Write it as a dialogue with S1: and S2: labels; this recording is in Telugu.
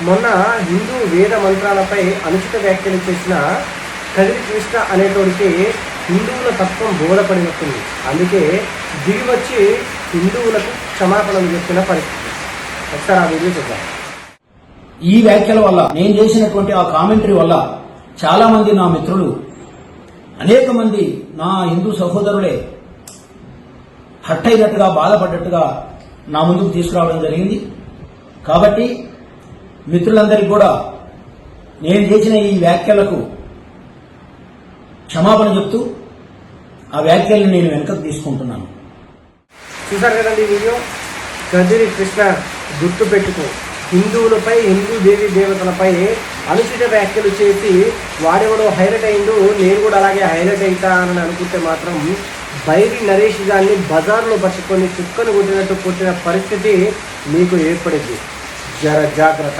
S1: మొన్న హిందూ వేద మంత్రాలపై అనుచిత వ్యాఖ్యలు చేసిన కదిరి కృష్ణ అనేటోడికి హిందువుల తత్వం బోధపడినట్టుంది. అందుకే దిగి వచ్చి హిందువులకు క్షమాపణలు చెప్పిన పరిస్థితి. ఒకసారి ఆ వీడియో చూద్దాం.
S2: ఈ వ్యాఖ్యల వల్ల, నేను చేసినటువంటి ఆ కామెంటరీ వల్ల చాలా మంది నా మిత్రులు, అనేక మంది నా హిందూ సహోదరులే హర్ట్ అయినట్టుగా, బాధపడ్డట్టుగా నా ముందుకు తీసుకురావడం జరిగింది. కాబట్టి మిత్రులందరికీ కూడా నేను చేసిన ఈ వ్యాఖ్యలకు క్షమాపణ చెప్తూ ఆ వ్యాఖ్యలను నేను వెనుకకు తీసుకుంటున్నాను.
S1: చూసారు కదండి ఈ వీడియో. కదిరి కృష్ణ గుర్తు పెట్టుకో, హిందువులపై, హిందూ దేవీ దేవతలపై అనుచిత వ్యాఖ్యలు చేసి వాడెవడో హైలైట్ అయిందో నేను కూడా అలాగే హైలైట్ అవుతానని అనుకుంటే మాత్రం బైరి నరేష్ గారిని బజార్లో పట్టుకొని కుక్కను కొట్టినట్టు కొట్టిన పరిస్థితి మీకు ఏర్పడింది. జర జాగ్రత్త.